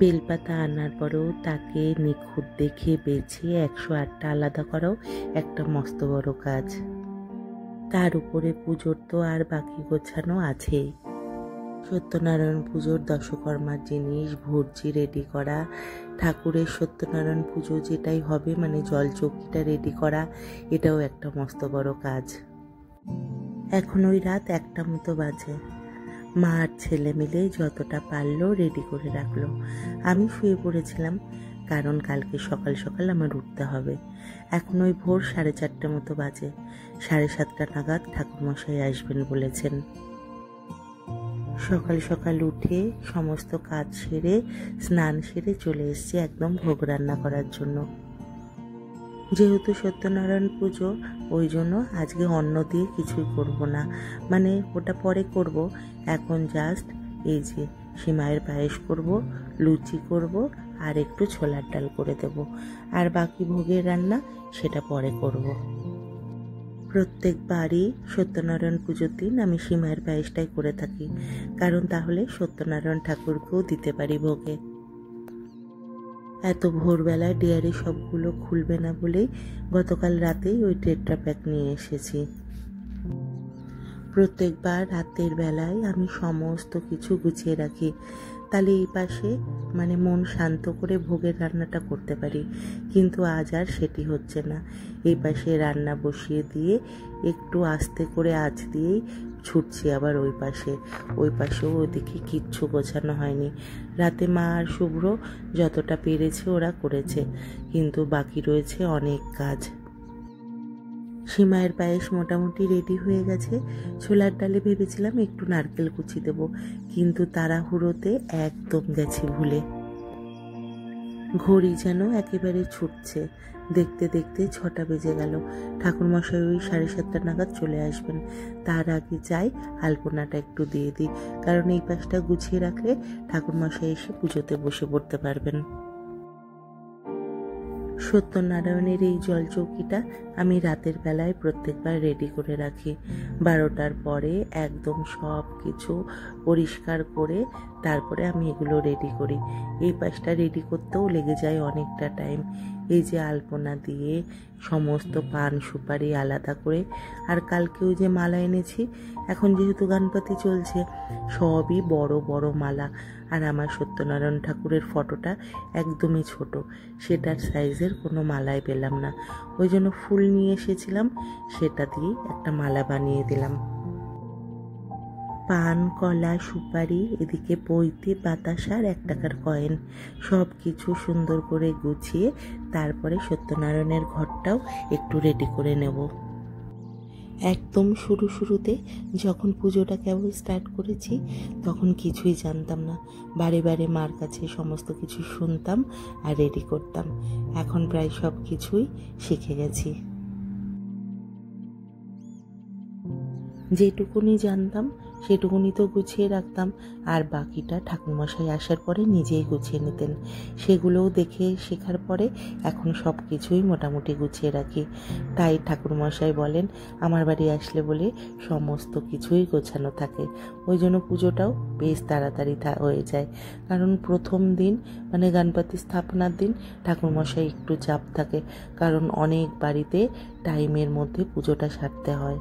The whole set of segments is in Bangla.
বেলপাতা আনার পরেও তাকে নিখুঁত দেখে বেছে 108টা আলাদা করাও একটা মস্ত বড় কাজ। তার উপরে পুজোর তো আর বাকি গোছানো আছেই। সত্যনারায়ণ পুজোর দশকর্মার জিনিস ভর্জি রেডি করা, ঠাকুরের সত্যনারায়ণ পুজো যেটাই হবে মানে জলচৌকিটা রেডি করা, এটাও একটা মস্ত বড় কাজ। এখন ওই রাত 1টা মতো বাজে। মা আর ছেলে মিলে যতটা পারলো রেডি করে রাখলো। আমি শুয়ে পড়েছিলাম, কারণ কালকে সকাল সকাল আমার উঠতে হবে। এখন ওই ভোর 4:30 মতো বাজে। 7:30 নাগাদ ঠাকুরমশাই আসবেন বলেছেন। সকাল সকাল উঠে সমস্ত কাজ সেরে স্নান সেরে চলে এসেছি একদম ভোগ রান্না করার জন্য। যেহেতু সত্যনারায়ণ পুজো, ওই জন্য আজকে অন্ন দিয়ে কিছুই করব না, মানে ওটা পরে করব। এখন জাস্ট এই যে সিমাইয়ের পায়েস করব, লুচি করব আর একটু ছোলার ডাল করে দেব, আর বাকি ভোগের রান্না সেটা পরে করব। প্রত্যেকবারই সত্যনারায়ণ পুজোর দিন আমি সিমাইয়ের পায়েসটাই করে থাকি, কারণ তাহলে সত্যনারায়ণ ঠাকুরকেও দিতে পারি ভোগে। এত ভোরবেলায় ডেয়ারি সবগুলো খুলবে না বলেই গতকাল রাতেই ওই টেট্রা প্যাক নিয়ে এসেছি। প্রত্যেকবার রাতের বেলায় আমি সমস্ত কিছু গুছিয়ে রাখি, তাহলে এই পাশে মানে মন শান্ত করে ভোগের রান্নাটা করতে পারি। কিন্তু আজ আর সেটি হচ্ছে না। এই পাশে রান্না বসিয়ে দিয়ে একটু আস্তে করে আঁচ দিয়েই ছুটছি আবার ওই পাশেও ওইদিকে কিচ্ছু গোছানো হয়নি। রাতে মা আর শুভ্র যতটা পেরেছে ওরা করেছে, কিন্তু বাকি রয়েছে অনেক কাজ। সিমাইয়ের পায়েস মোটামুটি রেডি হয়ে গেছে। ছোলার ডালে ভেবেছিলাম একটু নারকেল কুচি দেবো, কিন্তু তাড়াহুড়োতে একদম গেছি ভুলে। ঘড়ি যেন একেবারে ছুটছে। দেখতে দেখতে 6টা বেজে গেল। ঠাকুরমশাই ওই 7:30 নাগাদ চলে আসবেন। তার আগে যাই আলপনাটা একটু দিয়ে দিই, কারণ এই পাশটা গুছিয়ে রাখলে ঠাকুরমশাই এসে পুজোতে বসে পড়তে পারবেন। সত্যনারায়ণের এই জলচৌকিটা আমি রাতের বেলায় প্রত্যেকবার রেডি করে রাখি। 12টার পরে একদম সব কিছু পরিষ্কার করে তারপরে আমি এগুলো রেডি করি। এই পাশটা রেডি করতেও লেগে যায় অনেকটা টাইম। এই যে আলপনা দিয়ে সমস্ত পান সুপারি আলাদা করে, আর কালকেও যে মালা এনেছি, এখন যেহেতু গণপতি চলছে সবই বড় বড় মালা, আর আমার সত্যনারায়ণ ঠাকুরের ফটোটা একদমই ছোট, সেটার সাইজের কোনো মালাই পেলাম না। ওই জন্য ফুল নিয়ে এসেছিলাম, সেটা দিয়ে একটা মালা বানিয়ে দিলাম। পান কলা সুপারি, এদিকে বইতে বাতাসা আর 1 টাকার কয়েন, সব কিছু সুন্দর করে গুছিয়ে তারপরে সত্যনারায়ণের ঘরটাও একটু রেডি করে নেব। একদম শুরুতে যখন পুজোটা কেবল স্টার্ট করেছি তখন কিছুই জানতাম না। বারে বারে মার কাছে সমস্ত কিছু শুনতাম আর রেডি করতাম। এখন প্রায় সব কিছুই শিখে গেছি। যেটুকুনি জানতাম সেটুকুনি তো গুছিয়ে রাখতাম, আর বাকিটা ঠাকুরমশাই আসার পরে নিজেই গুছিয়ে নিতেন। সেগুলোও দেখে শেখার পরে এখন সব কিছুই মোটামুটি গুছিয়ে রাখি। তাই ঠাকুরমশাই বলেন আমার বাড়ি আসলে বলে সমস্ত কিছুই গোছানো থাকে। ওই জন্য পুজোটাও বেশ তাড়াতাড়ি হয়ে যায়, কারণ প্রথম দিন মানে গণপতি স্থাপনার দিন ঠাকুরমশাই একটু চাপ থাকে, কারণ অনেক বাড়িতে টাইমের মধ্যে পুজোটা সারতে হয়।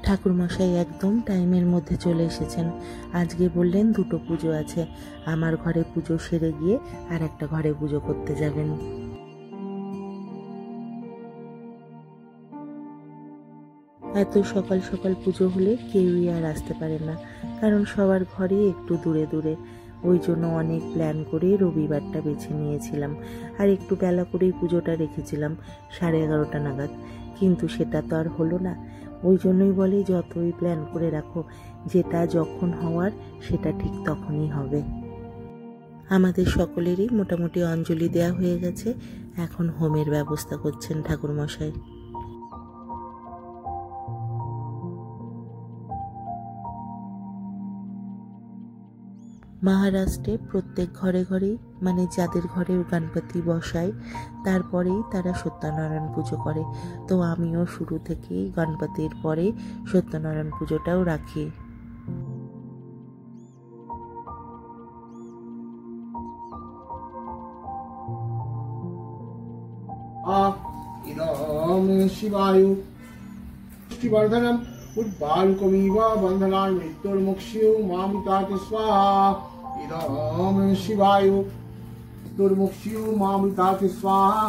ঠাকুরমশাই একদম টাইমের মধ্যে চলে এসেছেন। আজকে বললেন 2টো পুজো আছে, আমার ঘরে পুজো সেরে গিয়ে আর একটা ঘরে পুজো করতে যাবেন। এত সকাল সকাল পুজো হলে কেউই আর আসতে পারে না, কারণ সবার ঘরেই একটু দূরে দূরে। ওই জন্য অনেক প্ল্যান করে রবিবারটা বেছে নিয়েছিলাম, আর একটু বেলা করেই পুজোটা রেখেছিলাম 11:30 নাগাদ, কিন্তু সেটা তো আর হলো না। ওই জন্যই বলে যতই প্ল্যান করে রাখো, যেটা যখন হওয়ার সেটা ঠিক তখনই হবে। আমাদের সকলেরই মোটামুটি অঞ্জলি দেওয়া হয়ে গেছে, এখন হোমের ব্যবস্থা করছেন ঠাকুরমশাই। মহারাষ্ট্রে প্রত্যেক ঘরে ঘরেই মানে যাদের ঘরে গণপতি বসায় তারপরেই তারা সত্যনারায়ণ পুজো করে। তো আমিও শুরু থেকেই গণপতির পরে সত্যনারায়ণ পুজোটাও রাখি। ইদম শিবায়ু পুষ্টিবর্ধনম উদ্বালকমিব বন্ধনান মৃত্যুর্মুক্ষিও মামৃতাতে স্বাহা। ইদম শিবায়ু মৃত্যুর্মুক্ষিও মামৃতাতে স্বাহা।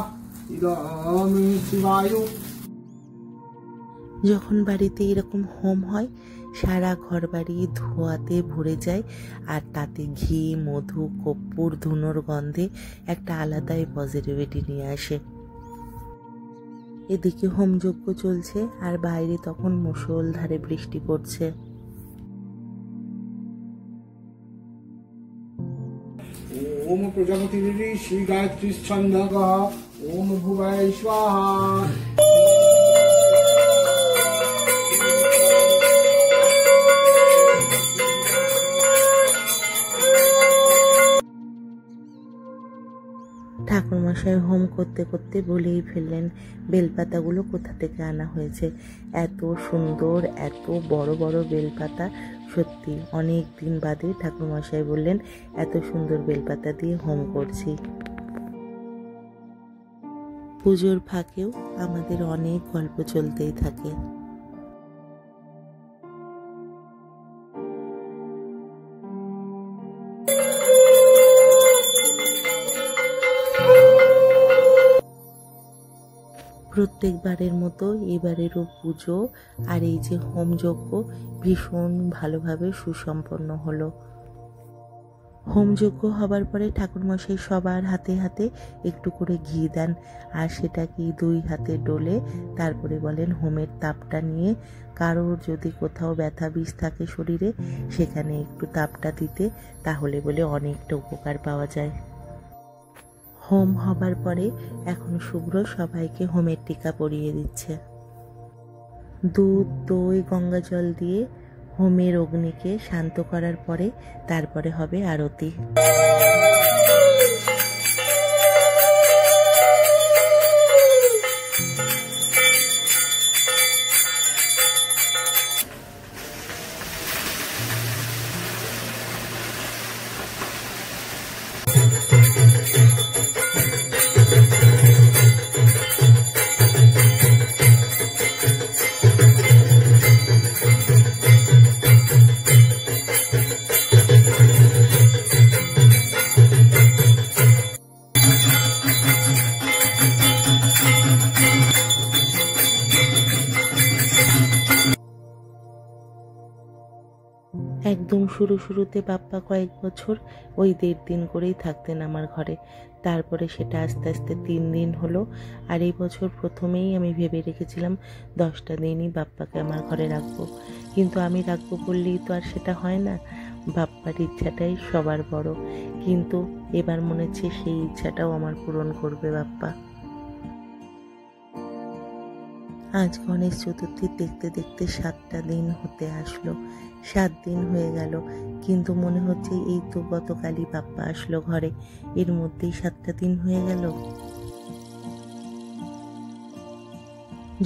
ইদম শিবায়ু। যখন বাড়িতে এরকম হোম হয় সারা ঘর বাড়ি ধোঁয়াতে ভরে যায়, আর তাতে ঘি, মধু, কর্পূর, ধুনোর গন্ধে একটা আলাদাই পজিটিভিটি নিয়ে আসে। এদিকে হোমযজ্ঞ চলছে আর বাইরে তখন মুষলধারে বৃষ্টি পড়ছে। ওম প্রজাপতি শ্রী গায়ত্রী ছন্দঃ ওম ভুবয় স্বাহা। ঠাকুরমশাই হোম করতে করতে বলেই ফেললেন বেলপাতাগুলো কোথা থেকে আনা হয়েছে। এত সুন্দর, এত বড় বড় বেলপাতা, সত্যি অনেক দিন বাদে ঠাকুরমশাই বললেন এত সুন্দর বেলপাতা দিয়ে হোম করছি। পুজোর ফাঁকেও আমাদের অনেক গল্প চলতেই থাকে। প্রত্যেকবারের মতো এবারেরও পুজো আর এই যে হোমযজ্ঞ ভীষণ ভালোভাবে সুসম্পন্ন হলো। হোমযজ্ঞ হবার পরে ঠাকুরমশাই সবার হাতে হাতে একটু করে ঘি দেন, আর সেটাকে 2 হাতে ডলে তারপরে বলেন হোমের তাপটা নিয়ে কারোর যদি কোথাও ব্যথা বিষ থাকে শরীরে সেখানে একটু তাপটা দিতে, তাহলে বলে অনেকটা উপকার পাওয়া যায়। হোম হবার পরে এখন শুভ্র সবাইকে হোমের টিকা পরিয়ে দিচ্ছে। দুধ, দই, গঙ্গা জল দিয়ে হোমের অগ্নিকে শান্ত করার পরে তারপরে হবে আরতি। একদম শুরুতে বাপ্পা কয়েক বছর ওই 1.5 দিন করেই থাকতেন আমার ঘরে। তারপরে সেটা আস্তে আস্তে 3 দিন হলো। আর এই বছর প্রথমেই আমি ভেবে রেখেছিলাম 10টা দিনই বাপ্পাকে আমার ঘরে রাখবো, কিন্তু আমি রাখবো বললেই তো আর সেটা হয় না। বাপ্পার ইচ্ছাটাই সবার বড়, কিন্তু এবার মনে হচ্ছে সেই ইচ্ছাটাও আমার পূরণ করবে বাপ্পা। আজ গণেশ চতুর্থী দেখতে দেখতে 7টা দিন হতে আসলো। 7 দিন হয়ে গেল, কিন্তু মনে হচ্ছে এই তো গতকালই বাপ্পা আসলো ঘরে, এর মধ্যেই 7টা দিন হয়ে গেল।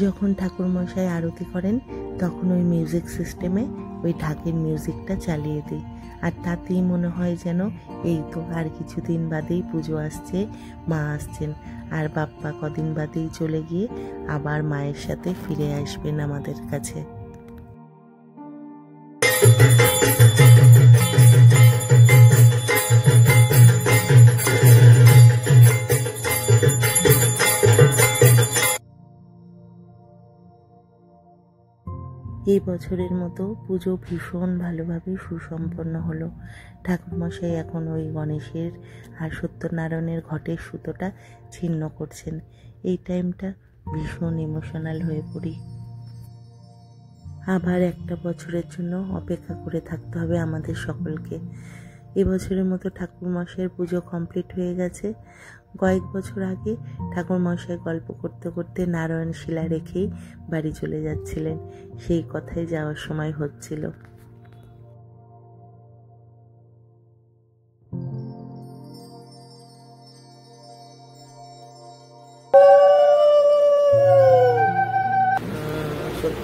যখন ঠাকুরমশাই আরতি করেন তখন ওই মিউজিক সিস্টেমে ওই ঢাকের মিউজিকটা চালিয়ে দিই, আর তাতেই মনে হয় যেন এই তো আর কিছুদিন বাদেই পুজো আসছে, মা আসছেন, আর বাপ্পা কদিন বাদেই চলে গিয়ে আবার মায়ের সাথে ফিরে আসবেন আমাদের কাছে। এই বছরের মতো পুজো ভীষণ ভালোভাবে সুসম্পন্ন হলো। ঠাকুরমশাই এখন ওই গণেশের আর সত্যনারায়ণের ঘটের সুতোটা ছিন্ন করছেন। এই টাইমটা ভীষণ ইমোশনাল হয়ে পড়ি। আবার একটা বছরের জন্য অপেক্ষা করে থাকতে হবে আমাদের সকলকে। এবছরের মতো ঠাকুরমশাইয়ের পুজো কমপ্লিট হয়ে গেছে। কয়েক বছর আগে ঠাকুরমশাই গল্প করতে করতে নারায়ণ শিলা রেখেই বাড়ি চলে যাচ্ছিলেন, সেই কথাই যাওয়ার সময় হচ্ছিল।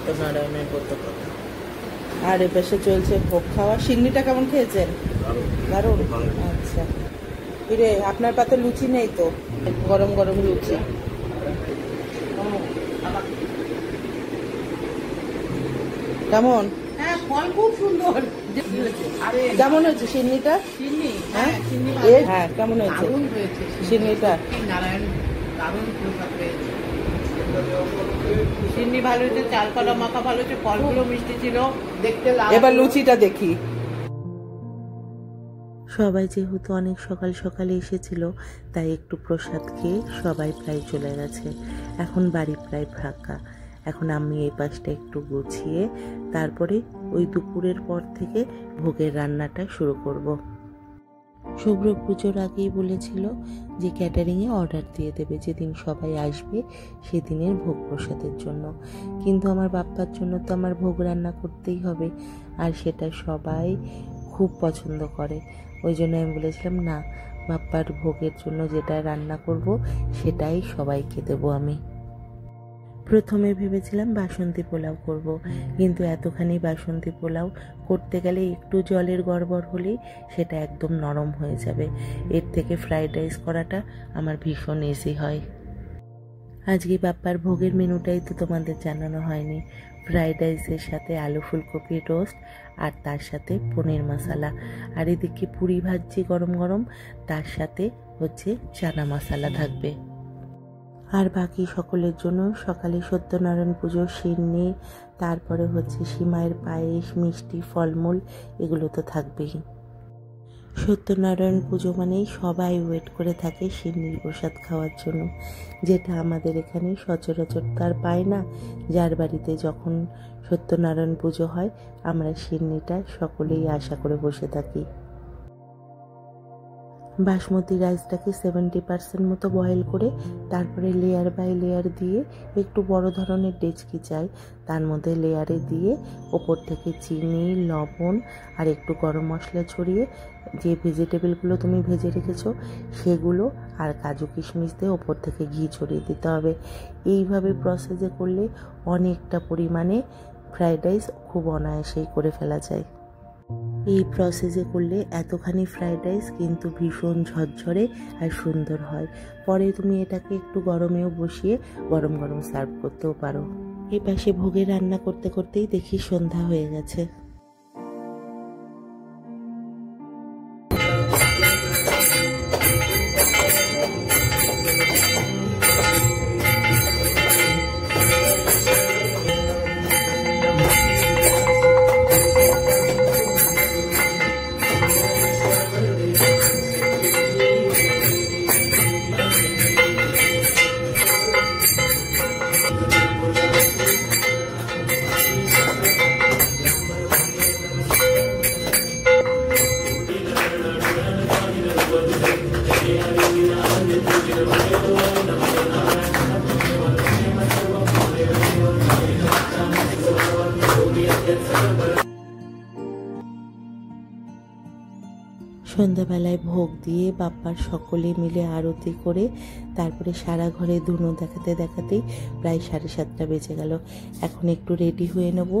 সত্যনারায়ণের ব্রত কথা। আর এপাশে চলছে ভোগ খাওয়া। সিন্নিটা কেমন খেয়েছেন? দারুণ। আচ্ছা, রে আপনার পাতে লুচি নেই তো? গরম গরম লুচি। কেমন? হ্যাঁ, ফল খুব সুন্দর। কেমন হয়েছে সিন্নিটা? চিনি, হ্যাঁ চিনি হ্যাঁ, কেমন হয়েছে দারুণ হয়েছে সিন্নিটা? নারায়ণ দারুণ প্রসাদ পেয়েছে। চিনি ভালো হয়েছে, চালকলা মাখা ভালো হয়েছে, ফলগুলো মিষ্টি ছিল, দেখতে লাল। এবার লুচিটা দেখি। সবাই যেহেতু অনেক সকাল সকালে এসেছিল, তাই একটু প্রসাদ খেয়ে সবাই প্রায় চলে গেছে। এখন বাড়ি প্রায় ফাঁকা। এখন আমি এই পাশটা একটু গুছিয়ে তারপরে ওই দুপুরের পর থেকে ভোগের রান্নাটা শুরু করব। শুভ্র পুজোর আগেই বলেছিল যে ক্যাটারিংয়ে অর্ডার দিয়ে দেবে, যেদিন সবাই আসবে সেদিনের ভোগ প্রসাদের জন্য। কিন্তু আমার বাপ্পার জন্য তো আমার ভোগ রান্না করতেই হবে, আর সেটা সবাই খুব পছন্দ করে। ওই জন্য আমি বলেছিলাম না, বাপ্পার ভোগের জন্য যেটা রান্না করব সেটাই সবাইকে দেবো আমি। প্রথমে ভেবেছিলাম বাসন্তী পোলাও করব, কিন্তু এতখানি বাসন্তী পোলাও করতে গেলে একটু জলের গড়বড় হলেই সেটা একদম নরম হয়ে যাবে। এর থেকে ফ্রাইড রাইস করাটা আমার ভীষণ ইজি হয়। আজকে বাপ্পার ভোগের মেনুটাই তো তোমাদের জানানো হয়নি। ফ্রাইড রাইসের সাথে আলু ফুলকপির রোস্ট, আর তার সাথে পনির মশলা, আর এদিকে পুরি ভাজছি গরম গরম, তার সাথে হচ্ছে চানা মশলা থাকবে। আর বাকি সকলের জন্য সকালে সত্যনারায়ণ পুজোর সিন্নি, তারপরে হচ্ছে সিমাইয়ের পায়েস, মিষ্টি, ফলমূল, এগুলো তো থাকবেই। সত্যনারায়ণ পুজো মানেই সবাই ওয়েট করে থাকে সিন্নির প্রসাদ খাওয়ার জন্য, যেটা আমাদের এখানে সচরাচর তার পায় না। যার বাড়িতে যখন সত্যনারায়ণ পুজো হয় আমরা সিন্নিটা সকলেই আশা করে বসে থাকি। বাসমতি রাইসটাকে 70% মতো বয়েল করে তারপরে লেয়ার বাই লেয়ার দিয়ে একটু বড় ধরনের ডেচকি চাই, তার মধ্যে লেয়ারে দিয়ে ওপর থেকে চিনি, লবণ আর একটু গরম মশলা ছড়িয়ে যে ভেজিটেবলগুলো তুমি ভেজে রেখেছো সেগুলো আর কাজু কিশমিশ দিয়ে ওপর থেকে ঘি ছড়িয়ে দিতে হবে। এইভাবে প্রসেসে করলে অনেকটা পরিমাণে ফ্রাইড রাইস খুব অনায়াসেই করে ফেলা যায়। এই প্রসেসে করলে এতখানি ফ্রাইড রাইস কিন্তু ভীষণ ঝরঝরে আর সুন্দর হয়। পরে তুমি এটাকে একটু গরমেও বসিয়ে গরম গরম সার্ভ করতেও পারো। এই পাশে ভোগে রান্না করতে করতেই দেখি সন্ধ্যা হয়ে গেছে। সন্ধ্যাবেলায় ভোগ দিয়ে বাপ্পার সকলে মিলে আরতি করে তারপরে সারা ঘরে ধুনো দেখাতে দেখাতেই প্রায় 7:30 বেজে গেল। এখন একটু রেডি হয়ে নেব,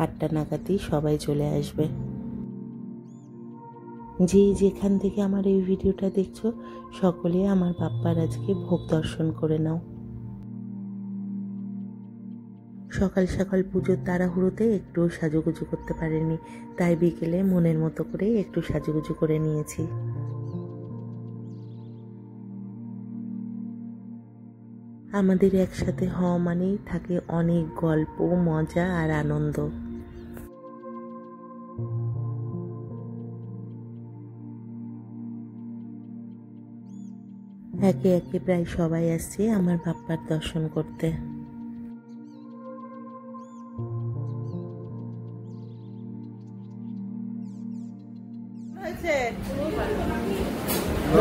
8টা নাগাদই সবাই চলে আসবে। যেখান থেকে আমার এই ভিডিওটা দেখছো সকলে আমার বাপ্পার আজকে ভোগ দর্শন করে নাও। সকাল সকাল পুজোর তাড়াহুড়োতে একটু সাজুগুজু করতে পারিনি, তাই বিকেলে মনের মতো করে একটু সাজুগুজু করে নিয়েছি। আমাদের একসাথে হওয়া মানেই থাকে অনেক গল্প, মজা আর আনন্দ। একে একে প্রায় সবাই আসছে আমার বাপ্পার দর্শন করতে।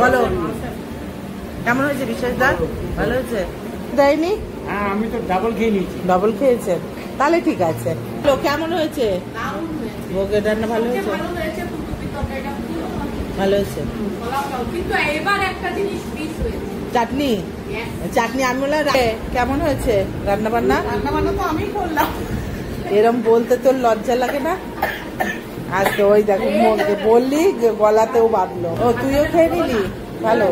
বলো কেমন হয়েছে বিশ্বাসদা? ভালো হয়েছে? দেয়নি? হ্যাঁ, আমি তো ডাবল খেয়ে নিয়েছি। ডবল খেয়েছেন? তাহলে ঠিক আছে। কেমন হয়েছে ভোগের রান্না? ভালো হয়েছে? ভালো হয়েছে। চাটনি? চাটনি আমি কেমন হয়েছে রান্না বান্না? রান্না বান্না তো আমি করলাম। এরম বলতে তোর লজ্জা লাগে না? আজকে ওই দেখো বললি গলাতেও বাঁধলো। ও তুইও খেয়ে নিলি? ভালো।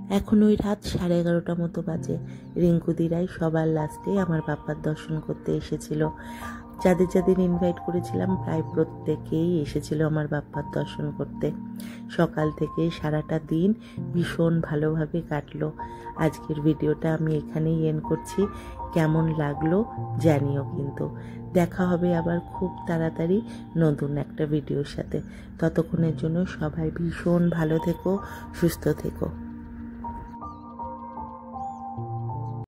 এখন ওই রাত 11:30 মতো বাজে। রিঙ্কুদিরাই সবার লাস্টে আমার বাপ্পার দর্শন করতে এসেছিল। যাদের যাদের ইনভাইট করেছিলাম প্রায় প্রত্যেকেই এসেছিল আমার বাপ্পার দর্শন করতে। সকাল থেকে সারাটা দিন ভীষণ ভালোভাবে কাটলো। আজকের ভিডিওটা আমি এখানেই এন্ড করছি। কেমন লাগলো জানিও কিন্তু। দেখা হবে আবার খুব তাড়াতাড়ি নতুন একটা ভিডিওর সাথে। ততক্ষণের জন্য সবাই ভীষণ ভালো থেকো, সুস্থ থেকো।